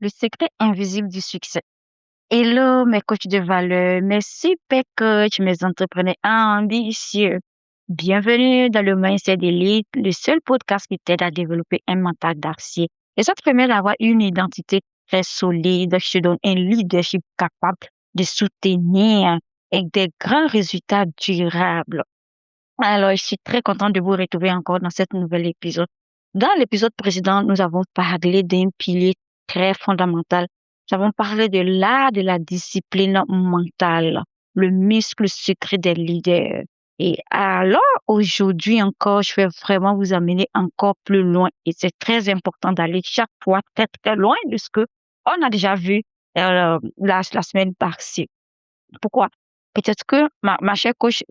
le secret invisible du succès. Hello, mes coachs de valeur, mes super coachs, mes entrepreneurs ambitieux. Bienvenue dans le Mindset d'Élite, le seul podcast qui t'aide à développer un mental d'acier. Et ça te permet d'avoir une identité très solide, je te donne un leadership capable de soutenir avec des grands résultats durables. Alors, je suis très contente de vous retrouver encore dans cet nouvel épisode. Dans l'épisode précédent, nous avons parlé d'un pilier très fondamental. Nous avons parlé de l'art de la discipline mentale, le muscle secret des leaders. Et alors, aujourd'hui encore, je vais vraiment vous amener encore plus loin. Et c'est très important d'aller chaque fois très, très loin de ce que on a déjà vu la semaine passée. Pourquoi? Peut-être que ma chère coach,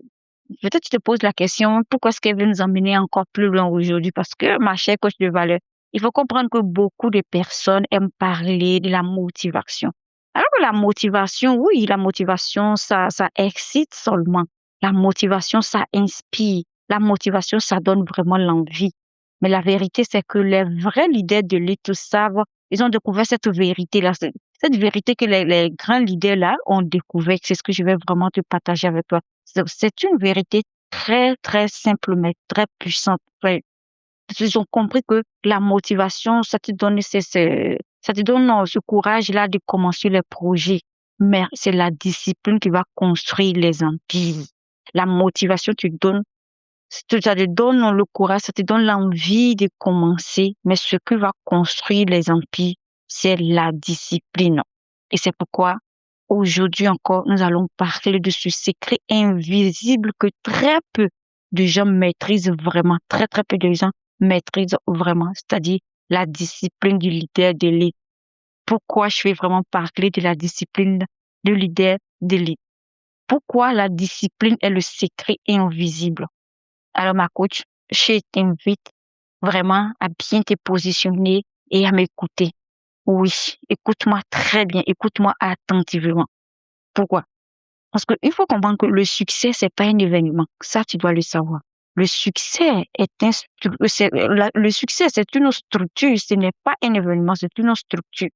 peut-être tu te poses la question, pourquoi est-ce qu'elle veut nous emmener encore plus loin aujourd'hui? Parce que, ma chère coach de valeur, il faut comprendre que beaucoup de personnes aiment parler de la motivation. Alors que la motivation, oui, la motivation, ça excite seulement. La motivation, ça inspire. La motivation, ça donne vraiment l'envie. Mais la vérité, c'est que les vrais leaders de l'élite savent, ils ont découvert cette vérité-là, cette vérité que les grands leaders-là ont découvert. C'est ce que je vais vraiment te partager avec toi. C'est une vérité très, très simple, mais très puissante. Ouais. Ils ont compris que la motivation, ça te donne, ça te donne ce courage-là de commencer les projets. Mais c'est la discipline qui va construire les empires. La motivation ça te donne le courage, ça te donne l'envie de commencer. Mais ce qui va construire les empires, c'est la discipline. Et c'est pourquoi aujourd'hui encore, nous allons parler de ce secret invisible que très peu de gens maîtrisent vraiment. Très, très peu de gens maîtrisent vraiment, c'est-à-dire la discipline du leader d'élite. Pourquoi je vais vraiment parler de la discipline du leader d'élite? Pourquoi la discipline est le secret invisible? Alors, ma coach, je t'invite vraiment à bien te positionner et à m'écouter. Oui, écoute-moi très bien, écoute-moi attentivement. Pourquoi? Parce qu'il faut comprendre que le succès, c'est pas un événement. Ça, tu dois le savoir. Le succès le succès, c'est une structure. Ce n'est pas un événement, c'est une structure.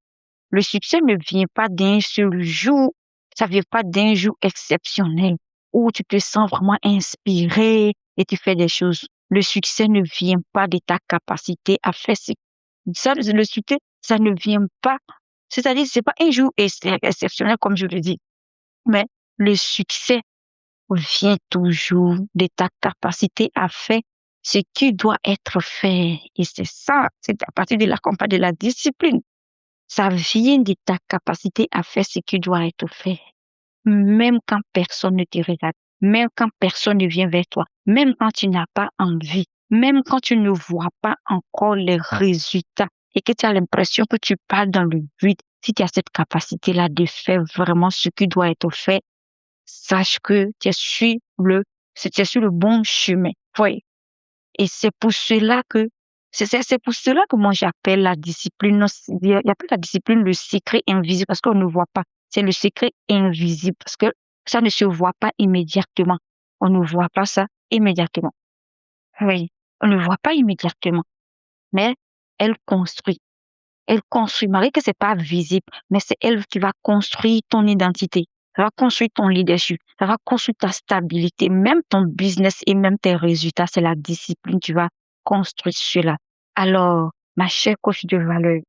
Le succès ne vient pas d'un seul jour. Ça vient pas d'un jour exceptionnel où tu te sens vraiment inspiré et tu fais des choses. Le succès ne vient pas de ta capacité à faire ça. Le succès, ça ne vient pas. C'est-à-dire, c'est pas un jour exceptionnel, comme je le dis. Mais le succès vient toujours de ta capacité à faire ce qui doit être fait. Et c'est ça, c'est à partir de la compas de la discipline. Ça vient de ta capacité à faire ce qui doit être fait. Même quand personne ne te regarde, même quand personne ne vient vers toi, même quand tu n'as pas envie, même quand tu ne vois pas encore les résultats et que tu as l'impression que tu parles dans le vide, si tu as cette capacité-là de faire vraiment ce qui doit être fait, sache que tu es sur le bon chemin. Oui. Et c'est pour cela que moi j'appelle la discipline, non, il appelle la discipline le secret invisible parce qu'on ne voit pas. C'est le secret invisible parce que ça ne se voit pas immédiatement. On ne voit pas ça immédiatement. Oui. On ne voit pas immédiatement. Mais elle construit. Elle construit, malgré que c'est pas visible, mais c'est elle qui va construire ton identité. Ça va construire ton leadership. Ça va construire ta stabilité, même ton business et même tes résultats. C'est la discipline. Tu vas construire cela. Alors, ma chère coach de valeur,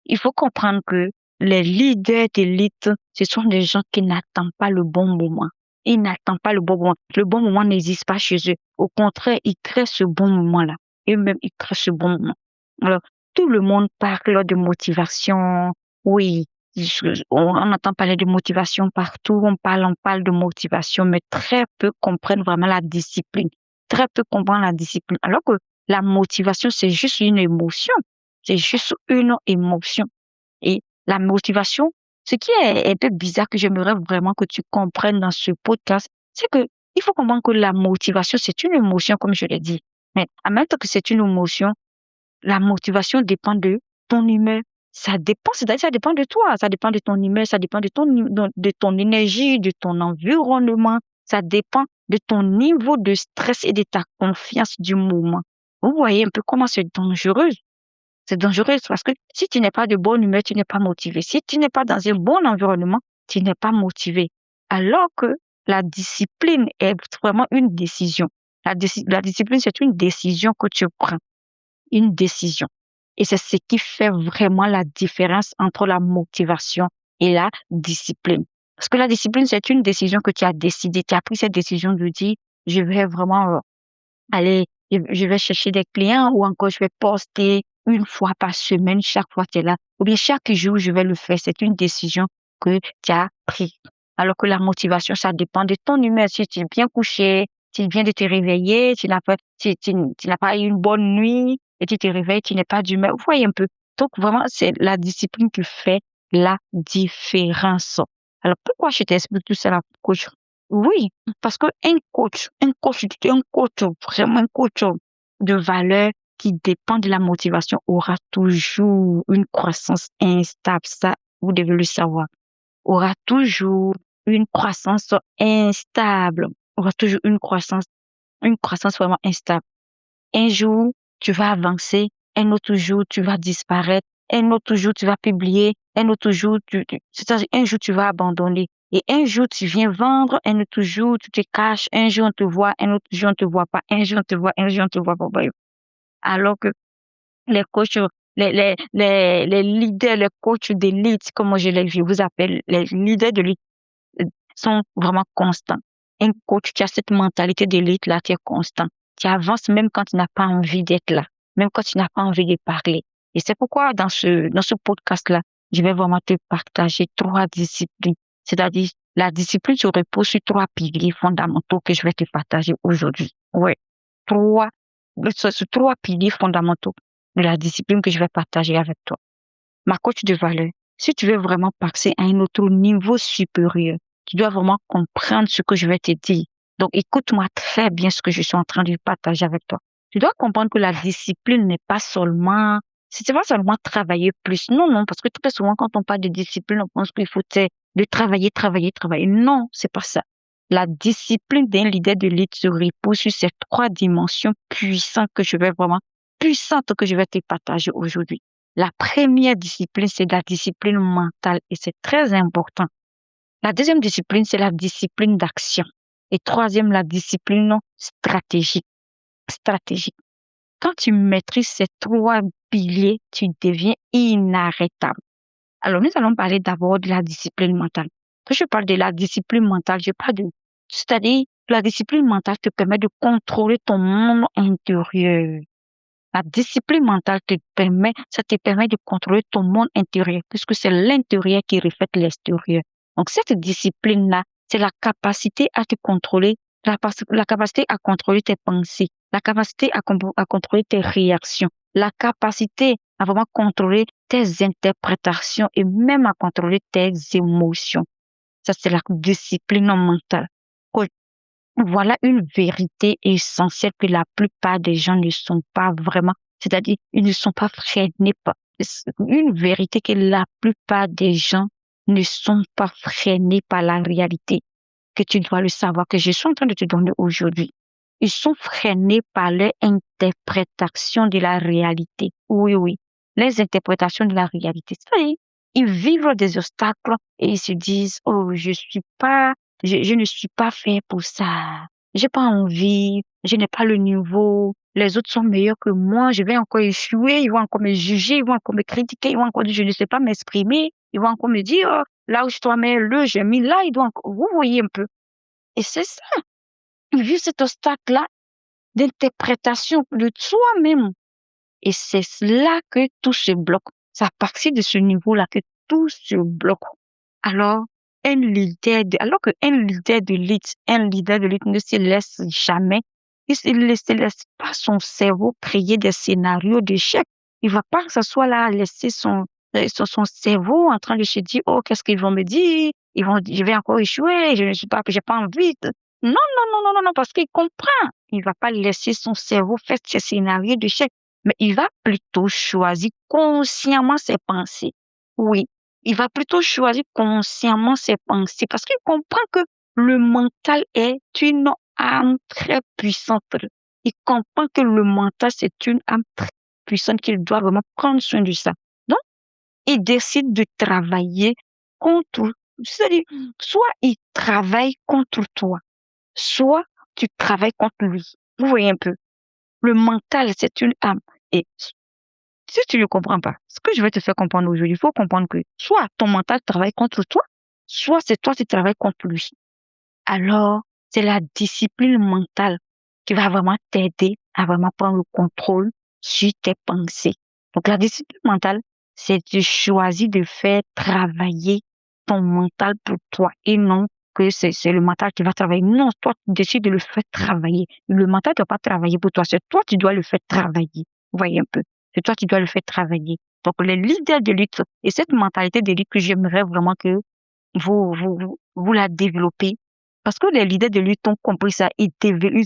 il faut comprendre que les leaders d'élite, ce sont des gens qui n'attendent pas le bon moment. Ils n'attendent pas le bon moment. Le bon moment n'existe pas chez eux. Au contraire, ils créent ce bon moment-là. Eux-mêmes, ils créent ce bon moment. Alors, tout le monde parle de motivation. Oui, on entend parler de motivation partout. On parle de motivation, mais très peu comprennent vraiment la discipline. Très peu comprennent la discipline. Alors que la motivation, c'est juste une émotion. C'est juste une émotion. Et la motivation, ce qui est un peu bizarre que j'aimerais vraiment que tu comprennes dans ce podcast, c'est que il faut comprendre que la motivation, c'est une émotion, comme je l'ai dit. Mais en même temps que c'est une émotion, la motivation dépend de ton humeur. Ça dépend, c'est-à-dire ça dépend de toi, ça dépend de ton humeur, ça dépend de ton énergie, de ton environnement, ça dépend de ton niveau de stress et de ta confiance du moment. Vous voyez un peu comment c'est dangereux. C'est dangereux parce que si tu n'es pas de bonne humeur, tu n'es pas motivé. Si tu n'es pas dans un bon environnement, tu n'es pas motivé. Alors que la discipline est vraiment une décision. La discipline, c'est une décision que tu prends, une décision. Et c'est ce qui fait vraiment la différence entre la motivation et la discipline. Parce que la discipline, c'est une décision que tu as décidé. Tu as pris cette décision de dire, je vais vraiment allez, je vais chercher des clients ou encore je vais poster une fois par semaine, chaque fois tu es là. Ou bien chaque jour, je vais le faire. C'est une décision que tu as prise. Alors que la motivation, ça dépend de ton humeur. Si tu es bien couché, tu viens de te réveiller, tu n'as pas eu une bonne nuit et tu te réveilles, tu n'es pas d'humeur. Vous voyez un peu. Donc vraiment, c'est la discipline qui fait la différence. Alors pourquoi je t'explique tout ça là, coach? Oui, parce que vraiment un coach de valeur qui dépend de la motivation aura toujours une croissance instable. Ça, vous devez le savoir. Aura toujours une croissance instable. Aura toujours une croissance vraiment instable. Un jour, tu vas avancer, un autre jour, tu vas disparaître, un autre jour, tu vas publier, un autre jour, c'est-à-dire un jour, tu vas abandonner. Et un jour, tu viens vendre, un autre jour, tu te caches, un jour, on te voit, un autre jour, on te voit pas, un jour, on te voit, un jour, on te voit pas. Bref. Alors que les coachs, les leaders, les coachs d'élite, comme je vous appelle, les leaders de l'élite sont vraiment constants. Un coach qui a cette mentalité d'élite là, tu es constant. Tu avances même quand tu n'as pas envie d'être là, même quand tu n'as pas envie de parler. Et c'est pourquoi dans ce podcast-là, je vais vraiment te partager 3 disciplines. C'est-à-dire, la discipline se repose sur 3 piliers fondamentaux que je vais te partager aujourd'hui. Ouais. 3, ce 3 piliers fondamentaux de la discipline que je vais partager avec toi. Ma coach de valeur, si tu veux vraiment passer à un autre niveau supérieur, tu dois vraiment comprendre ce que je vais te dire. Donc, écoute-moi très bien ce que je suis en train de partager avec toi. Tu dois comprendre que la discipline n'est pas seulement, c'est pas seulement travailler plus. Non, non, parce que très souvent, quand on parle de discipline, on pense qu'il faut de travailler, travailler, travailler. Non, c'est pas ça. La discipline d'un leader de lead se repose sur ces 3 dimensions puissantes que je vais te partager aujourd'hui. La première discipline, c'est la discipline mentale et c'est très important. La deuxième discipline, c'est la discipline d'action. Et troisième, la discipline stratégique. Stratégique. Quand tu maîtrises ces 3 piliers, tu deviens inarrêtable. Alors, nous allons parler d'abord de la discipline mentale. Quand je parle de la discipline mentale, c'est-à-dire, la discipline mentale te permet de contrôler ton monde intérieur. La discipline mentale ça te permet de contrôler ton monde intérieur, puisque c'est l'intérieur qui reflète l'extérieur. Donc, cette discipline-là, c'est la capacité à te contrôler, la capacité à contrôler tes pensées, la capacité à contrôler tes réactions, la capacité à vraiment contrôler tes interprétations et même à contrôler tes émotions. Ça, c'est la discipline mentale. Voilà une vérité essentielle que la plupart des gens ne sont pas vraiment, c'est-à-dire, ils ne sont pas freinés par, une vérité que la plupart des gens ne sont pas freinés par la réalité, que tu dois le savoir, que je suis en train de te donner aujourd'hui. Ils sont freinés par leur interprétation de la réalité. Oui, oui, les interprétations de la réalité. C'est-à-dire, ils vivent des obstacles et ils se disent, oh, je ne suis pas fait pour ça. J'ai pas envie, je n'ai pas le niveau. Les autres sont meilleurs que moi, je vais encore échouer, ils vont encore me juger, ils vont encore me critiquer, ils vont encore dire je ne sais pas m'exprimer, ils vont encore me dire oh, là où je dois mettre j'ai mis là, ils doivent encore, vous voyez un peu. Et c'est ça, ils vivent cet obstacle-là d'interprétation de soi-même. Et c'est là que tout se bloque. C'est à partir de ce niveau-là que tout se bloque. Alors, alors qu'un leader de lead ne se laisse jamais, il ne se laisse pas son cerveau créer des scénarios d'échec. Il va pas que ce soit là, laisser son cerveau en train de se dire, oh, qu'est-ce qu'ils vont me dire? Je vais encore échouer, j'ai pas envie non, non, non, non, non, non, parce qu'il comprend. Il va pas laisser son cerveau faire ses scénarios d'échec, mais il va plutôt choisir consciemment ses pensées. Oui, il va plutôt choisir consciemment ses pensées parce qu'il comprend que le mental est une âme très puissante. Il comprend que le mental, c'est une âme très personne qui doit vraiment prendre soin de ça. Donc, il décide de travailler contre, c'est-à-dire, soit il travaille contre toi, soit tu travailles contre lui. Vous voyez un peu. Le mental, c'est une âme. Et si tu ne comprends pas, ce que je vais te faire comprendre aujourd'hui, il faut comprendre que soit ton mental travaille contre toi, soit c'est toi qui travailles contre lui. Alors, c'est la discipline mentale qui va vraiment t'aider à vraiment prendre le contrôle sur tes pensées. Donc, la discipline mentale, c'est de choisir de faire travailler ton mental pour toi et non que c'est le mental qui va travailler. Non, toi, tu décides de le faire travailler. Le mental ne doit pas travailler pour toi, c'est toi qui dois le faire travailler. Vous voyez un peu. C'est toi qui dois le faire travailler. Donc, les leaders de lutte et cette mentalité de lutte que j'aimerais vraiment que vous la développez. Parce que les leaders de lutte ont compris ça, ils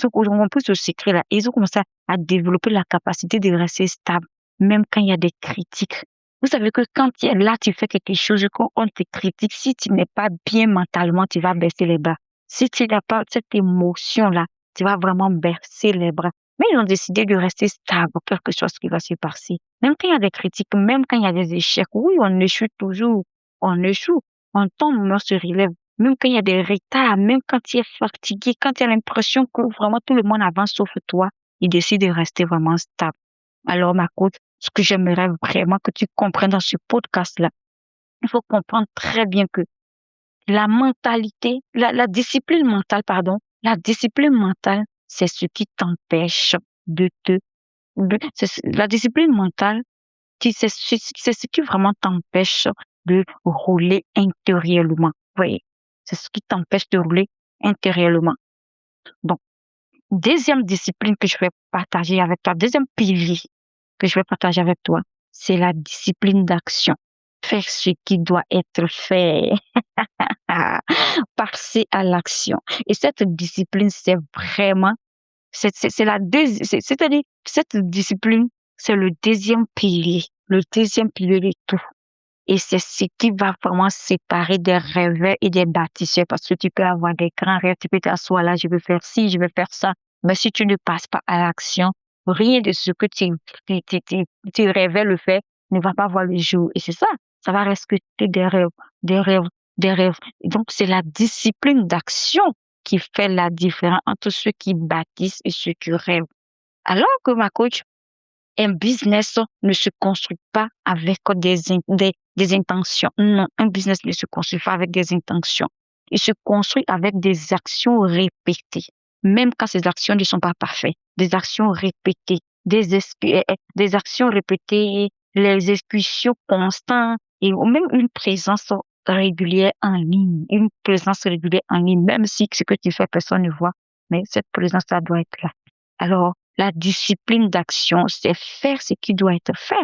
ont compris ce secret-là. Ils ont commencé à développer la capacité de rester stable, même quand il y a des critiques. Vous savez que quand tu es là, tu fais quelque chose, quand on te critique, si tu n'es pas bien mentalement, tu vas baisser les bras. Si tu n'as pas cette émotion-là, tu vas vraiment baisser les bras. Mais ils ont décidé de rester stable, quelque chose qui va se passer. Même quand il y a des critiques, même quand il y a des échecs, oui, on échoue toujours, on échoue, on tombe, on se relève. Même quand il y a des retards, même quand tu es fatigué, quand tu as l'impression que vraiment tout le monde avance sauf toi, il décide de rester vraiment stable. Alors, ma coach, ce que j'aimerais vraiment que tu comprennes dans ce podcast-là, il faut comprendre très bien que la mentalité, la discipline mentale, pardon, la discipline mentale, c'est ce qui t'empêche de te, la discipline mentale, c'est ce qui vraiment t'empêche de rouler intérieurement. Vous voyez, c'est ce qui t'empêche de rouler intérieurement. Donc, deuxième discipline que je vais partager avec toi, deuxième pilier que je vais partager avec toi, c'est la discipline d'action. Faire ce qui doit être fait. Passer à l'action. Et cette discipline, c'est vraiment, c'est-à-dire, cette discipline, c'est le deuxième pilier de tout. Et c'est ce qui va vraiment séparer des rêveurs et des bâtisseurs parce que tu peux avoir des grands rêves, tu peux t'asseoir là, je veux faire ci, je veux faire ça. Mais si tu ne passes pas à l'action, rien de ce que tu rêvais le faire ne va pas voir le jour. Et c'est ça, ça va rester des rêves, des rêves, des rêves. Et donc, c'est la discipline d'action qui fait la différence entre ceux qui bâtissent et ceux qui rêvent. Alors que ma coach, un business ne se construit pas avec des intentions. Non, un business ne se construit pas avec des intentions. Il se construit avec des actions répétées. Même quand ces actions ne sont pas parfaites. Des actions répétées. Des actions répétées, les exécutions constantes et même une présence régulière en ligne. Une présence régulière en ligne, même si ce que tu fais, personne ne voit. Mais cette présence-là doit être là. Alors, la discipline d'action, c'est faire ce qui doit être fait.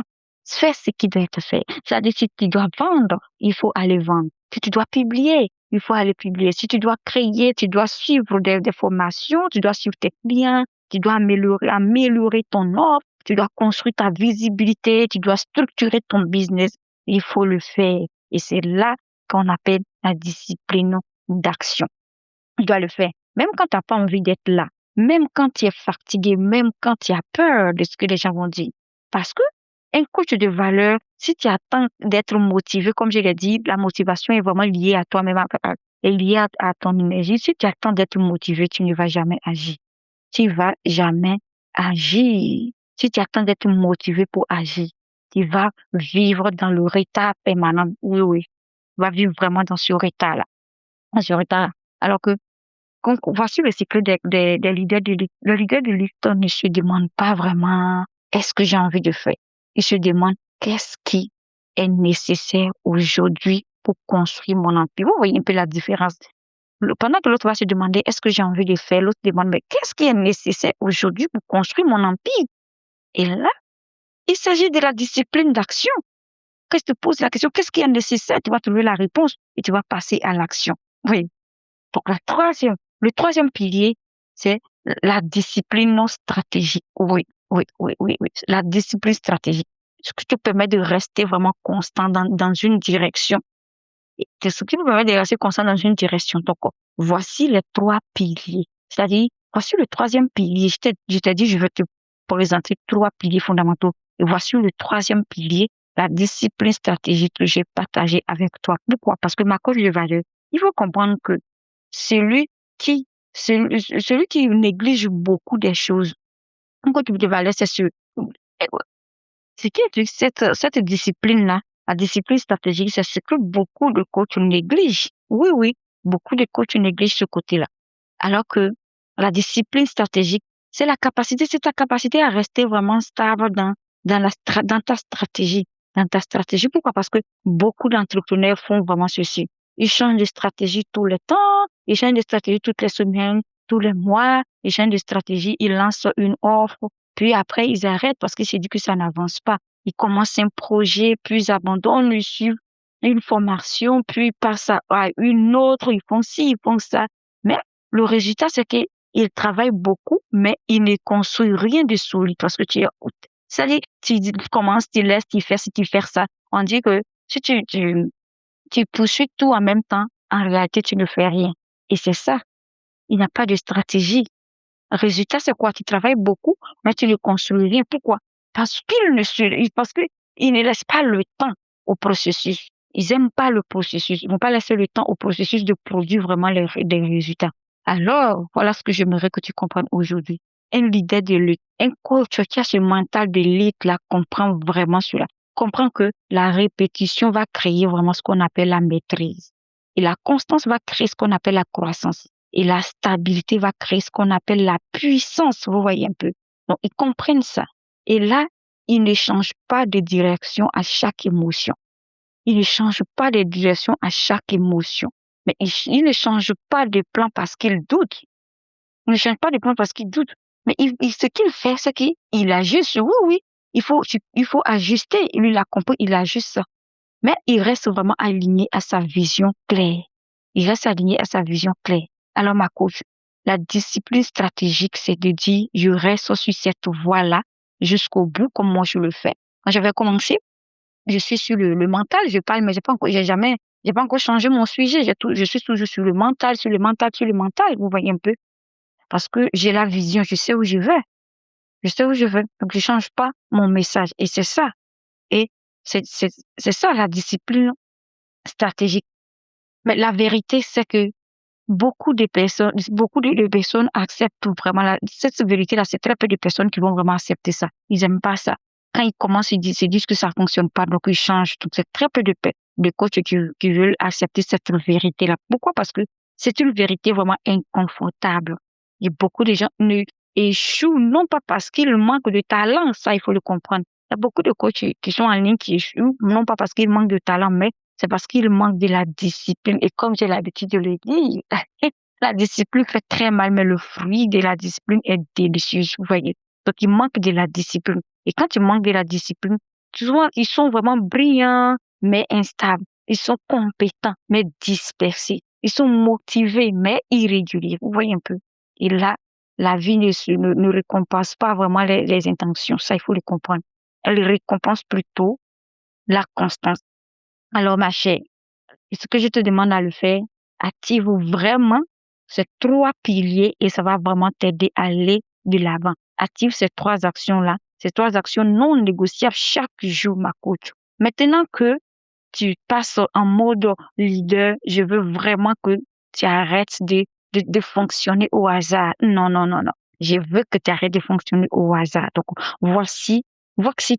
Faire ce qui doit être fait. C'est-à-dire, si tu dois vendre, il faut aller vendre. Si tu dois publier, il faut aller publier. Si tu dois créer, tu dois suivre des formations, tu dois suivre tes clients, tu dois améliorer ton offre, tu dois construire ta visibilité, tu dois structurer ton business. Il faut le faire. Et c'est là qu'on appelle la discipline d'action. Tu dois le faire. Même quand tu n'as pas envie d'être là. Même quand tu es fatigué, même quand tu as peur de ce que les gens vont dire. Parce que un coach de valeur, si tu attends d'être motivé, comme je l'ai dit, la motivation est vraiment liée à toi-même, est liée à ton énergie. Si tu attends d'être motivé, tu ne vas jamais agir. Tu vas jamais agir. Si tu attends d'être motivé pour agir, tu vas vivre dans le retard permanent. Oui, oui. Tu vas vivre vraiment dans ce retard-là. Dans ce retard. Alors que voici le secret des leaders de lutte. Le leader de lutte ne se demande pas vraiment est-ce que j'ai envie de faire. Il se demande qu'est-ce qui est nécessaire aujourd'hui pour construire mon empire. Vous voyez un peu la différence. Pendant que l'autre va se demander est-ce que j'ai envie de faire, l'autre demande mais qu'est-ce qui est nécessaire aujourd'hui pour construire mon empire. Et là, il s'agit de la discipline d'action. Quand je te pose la question qu'est-ce qui est nécessaire, tu vas trouver la réponse et tu vas passer à l'action. Oui. Donc, le troisième pilier, c'est la discipline non stratégique. Oui, oui, oui, oui, oui. La discipline stratégique. Ce qui te permet de rester vraiment constant dans une direction. Et c'est ce qui te permet de rester constant dans une direction. Donc, voici les trois piliers. C'est-à-dire, voici le troisième pilier. Je t'ai dit, je vais te présenter trois piliers fondamentaux. Et voici le troisième pilier, la discipline stratégique que j'ai partagée avec toi. Pourquoi? Parce que ma coach de valeur, il faut comprendre que celui qui, celui qui néglige beaucoup des choses, un coach de valeur, c'est ce qui est cette discipline-là, la discipline stratégique, c'est ce que beaucoup de coachs négligent. Oui, oui, beaucoup de coachs négligent ce côté-là. Alors que la discipline stratégique, c'est ta capacité à rester vraiment stable dans ta stratégie. Dans ta stratégie. Pourquoi? Parce que beaucoup d'entrepreneurs font vraiment ceci. Ils changent de stratégie tout le temps, ils changent de stratégie toutes les semaines, tous les mois, ils changent de stratégie, ils lancent une offre, puis après ils arrêtent parce qu'ils se disent que ça n'avance pas. Ils commencent un projet, puis ils abandonnent, ils suivent une formation, puis ils passent à une autre, ils font ci, ils font ça. Mais le résultat, c'est qu'il travaille beaucoup, mais il ne construit rien de solide parce que c'est-à-dire, tu commences, tu laisses, tu fais ça. On dit que si tu poursuis tout en même temps, en réalité, tu ne fais rien. Et c'est ça. Il n'y a pas de stratégie. Résultat, c'est quoi? Tu travailles beaucoup, mais tu ne construis rien. Pourquoi? Parce qu'ils ne laissent pas le temps au processus. Ils aiment pas le processus. Ils vont pas laisser le temps au processus de produire vraiment des résultats. Alors, voilà ce que j'aimerais que tu comprennes aujourd'hui. Un leader de lutte, un coach qui a ce mental de lutte là, comprend vraiment cela. Comprend que la répétition va créer vraiment ce qu'on appelle la maîtrise. Et la constance va créer ce qu'on appelle la croissance. Et la stabilité va créer ce qu'on appelle la puissance, vous voyez un peu. Donc, ils comprennent ça. Et là, ils ne changent pas de direction à chaque émotion. Ils ne changent pas de direction à chaque émotion. Mais ils ne changent pas de plan parce qu'ils doutent. Ils ne changent pas de plan parce qu'ils doutent. Mais ce qu'il fait, c'est qu'il ajuste. Oui, oui, il faut ajuster. Lui, il a compris, il ajuste ça. Mais il reste vraiment aligné à sa vision claire. Il reste aligné à sa vision claire. Alors, ma coach, la discipline stratégique, c'est de dire, je reste sur cette voie-là jusqu'au bout, comme moi je le fais. Quand j'avais commencé, je suis sur le mental, je parle, mais j'ai pas encore changé mon sujet. Je suis toujours sur le mental, sur le mental, sur le mental, vous voyez un peu. Parce que j'ai la vision, je sais où je vais. Je sais où je vais. Donc, je change pas mon message. Et c'est ça. Et c'est ça la discipline stratégique. Mais la vérité, c'est que beaucoup de personnes acceptent vraiment cette vérité-là. C'est très peu de personnes qui vont vraiment accepter ça. Ils aiment pas ça. Quand ils commencent, ils se disent que ça fonctionne pas, donc ils changent. Donc, c'est très peu de coachs qui veulent accepter cette vérité-là. Pourquoi? Parce que c'est une vérité vraiment inconfortable. Et beaucoup de gens ne échouent, non pas parce qu'ils manquent de talent, ça, il faut le comprendre. Il y a beaucoup de coachs qui sont en ligne qui échouent, non pas parce qu'ils manquent de talent, mais c'est parce qu'il manque de la discipline. Et comme j'ai l'habitude de le dire, la discipline fait très mal, mais le fruit de la discipline est délicieux, vous voyez. Donc, il manque de la discipline. Et quand tu manques de la discipline, tu vois, ils sont vraiment brillants, mais instables. Ils sont compétents, mais dispersés. Ils sont motivés, mais irréguliers. Vous voyez un peu. Et là, la vie ne récompense pas vraiment les intentions. Ça, il faut le comprendre. Elle récompense plutôt la constance. Alors, ma chère, ce que je te demande à le faire, active vraiment ces trois piliers et ça va vraiment t'aider à aller de l'avant. Active ces trois actions-là, ces trois actions non négociables chaque jour, ma coach. Maintenant que tu passes en mode leader, je veux vraiment que tu arrêtes de fonctionner au hasard. Non, non, non, non. Je veux que tu arrêtes de fonctionner au hasard. Donc, voici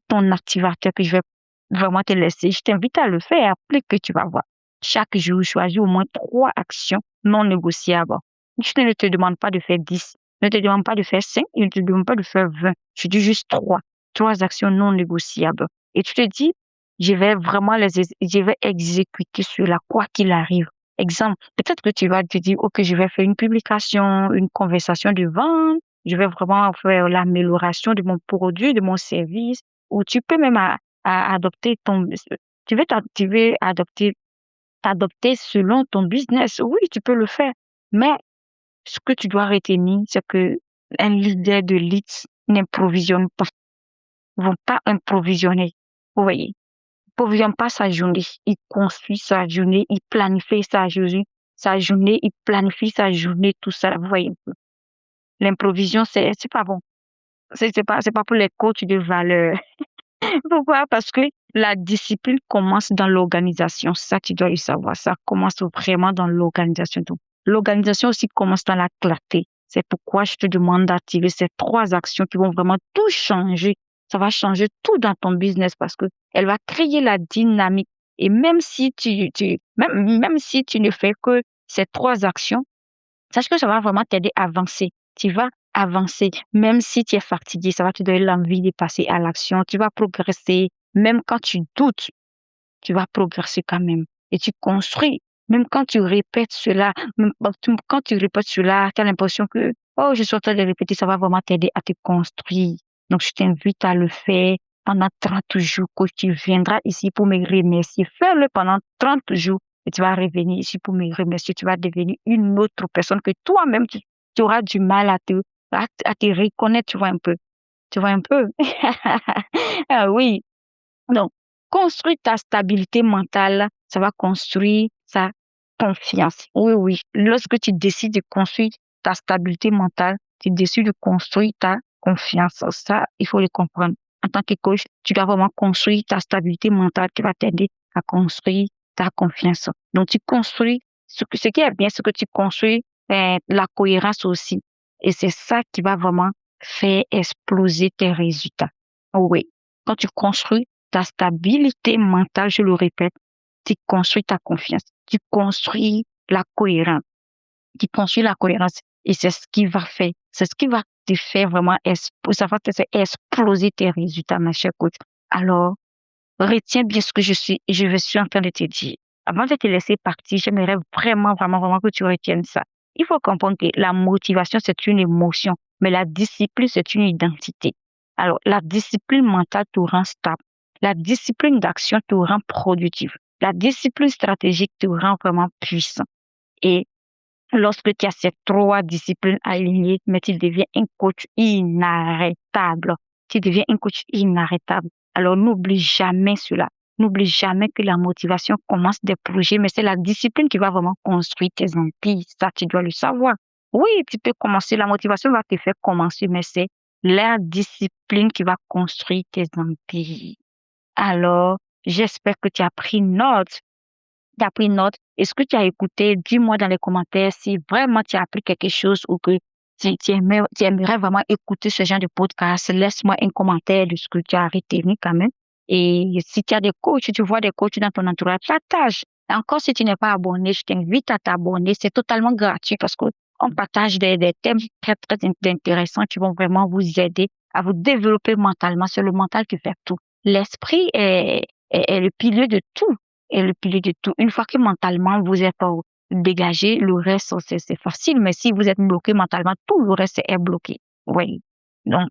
ton activateur que je vais vraiment te laisser. Je t'invite à le faire. Après que tu vas voir. Chaque jour, choisis au moins trois actions non négociables. Je ne te demande pas de faire 10. Je ne te demande pas de faire 5. Je ne te demande pas de faire 20. Je dis juste trois. Trois actions non négociables. Et tu te dis, je vais exécuter cela, quoi qu'il arrive. Exemple, peut-être que tu vas te dire, OK, je vais faire une publication, une conversation de vente, je vais vraiment faire l'amélioration de mon produit, de mon service, ou tu peux même adopter tu veux adopter selon ton business. Oui, tu peux le faire. Mais ce que tu dois retenir, c'est que un leader de leads n'improvisionne pas. Ils vont pas improvisionner. Vous voyez? Provisionne pas sa journée. Il construit sa journée, il planifie sa journée, il planifie sa journée, tout ça. Vous voyez un peu. L'improvision, c'est pas bon. C'est pas pour les coachs de valeur. Pourquoi? Parce que la discipline commence dans l'organisation. Ça, tu dois le savoir. Ça commence vraiment dans l'organisation. Donc, l'organisation aussi commence dans la clarté. C'est pourquoi je te demande d'activer ces 3 actions qui vont vraiment tout changer. Ça va changer tout dans ton business parce que elle va créer la dynamique. Et même si même si tu ne fais que ces 3 actions, sache que ça va vraiment t'aider à avancer. Tu vas avancer. Même si tu es fatigué, ça va te donner l'envie de passer à l'action. Tu vas progresser. Même quand tu doutes, tu vas progresser quand même. Et tu construis. Même quand tu répètes cela, même quand tu répètes cela, tu as l'impression que, oh, je suis en train de répéter, ça va vraiment t'aider à te construire. Donc, je t'invite à le faire pendant 30 jours, que tu viendras ici pour me remercier. Fais-le pendant 30 jours et tu vas revenir ici pour me remercier. Tu vas devenir une autre personne que toi-même, tu auras du mal à te reconnaître, tu vois un peu. Tu vois un peu? Ah oui. Donc, construire ta stabilité mentale, ça va construire sa confiance. Oui, oui. Lorsque tu décides de construire ta stabilité mentale, tu décides de construire ta confiance. Ça, il faut le comprendre. En tant que coach, tu dois vraiment construire ta stabilité mentale qui va t'aider à construire ta confiance. Donc, tu construis, ce qui est bien, c'est que tu construis la cohérence aussi. Et c'est ça qui va vraiment faire exploser tes résultats. Oui. Quand tu construis ta stabilité mentale, je le répète, tu construis ta confiance, tu construis la cohérence, tu construis la cohérence et c'est ce qui va faire, c'est ce qui va te faire vraiment, ça va te faire exploser tes résultats, ma chère coach. Alors, retiens bien ce que je suis en train de te dire. Avant de te laisser partir, j'aimerais vraiment, vraiment, vraiment que tu retiennes ça. Il faut comprendre que la motivation, c'est une émotion, mais la discipline, c'est une identité. Alors, la discipline mentale te rend stable. La discipline d'action te rend productif. La discipline stratégique te rend vraiment puissant. Et lorsque tu as ces 3 disciplines alignées, mais tu deviens un coach inarrêtable. Tu deviens un coach inarrêtable. Alors, n'oublie jamais cela. N'oublie jamais que la motivation commence des projets, mais c'est la discipline qui va vraiment construire tes empires. Ça, tu dois le savoir. Oui, tu peux commencer. La motivation va te faire commencer, mais c'est la discipline qui va construire tes empires. Alors, j'espère que tu as pris note. Tu as pris note. Est-ce que tu as écouté? Dis-moi dans les commentaires si vraiment tu as appris quelque chose ou que tu aimerais vraiment écouter ce genre de podcast. Laisse-moi un commentaire de ce que tu as retenu quand même. Et si tu as des coachs, tu vois des coachs dans ton entourage, partage. Encore si tu n'es pas abonné, je t'invite à t'abonner. C'est totalement gratuit parce que on partage des thèmes très, très intéressants qui vont vraiment vous aider à vous développer mentalement. C'est le mental qui fait tout. L'esprit est le pilier de tout est le pilier de tout. Une fois que mentalement vous êtes dégagé, le reste, c'est facile. Mais si vous êtes bloqué mentalement, tout le reste est bloqué. Oui. Donc,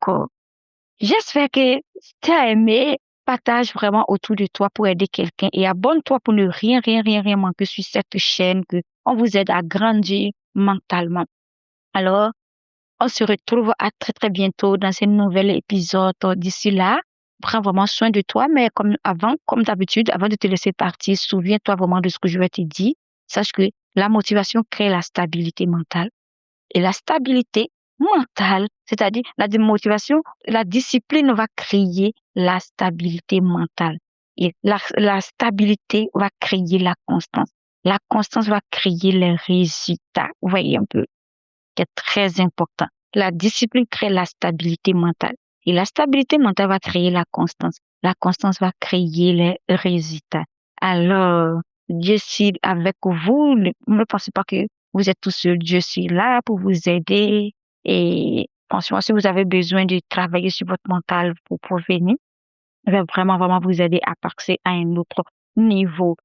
j'espère que tu as aimé. Partage vraiment autour de toi pour aider quelqu'un et abonne-toi pour ne rien, rien, rien, rien manquer sur cette chaîne que on vous aide à grandir mentalement. Alors, on se retrouve à très, très bientôt dans un nouvel épisode. D'ici là, prends vraiment soin de toi, mais comme d'habitude, avant de te laisser partir, souviens-toi vraiment de ce que je vais te dire. Sache que la motivation crée la stabilité mentale. Et la stabilité mentale, c'est-à-dire la démotivation, la discipline va créer la stabilité mentale. Et la stabilité va créer la constance. La constance va créer les résultats. Vous voyez un peu qui est très important. La discipline crée la stabilité mentale. Et la stabilité mentale va créer la constance. La constance va créer les résultats. Alors, Dieu suis avec vous. Ne pensez pas que vous êtes tout seul. Dieu suis là pour vous aider. Et franchement, si vous avez besoin de travailler sur votre mental pour venir, je vais vraiment, vraiment vous aider à passer à un autre niveau.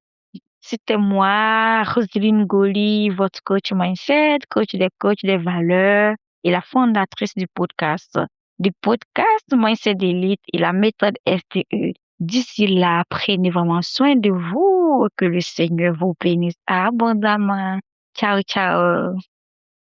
C'était moi, Roselyne Goli, votre coach mindset, coach des valeurs et la fondatrice du podcast Mindset d'élite et la méthode STE. D'ici là, prenez vraiment soin de vous, que le Seigneur vous bénisse abondamment. Ciao, ciao.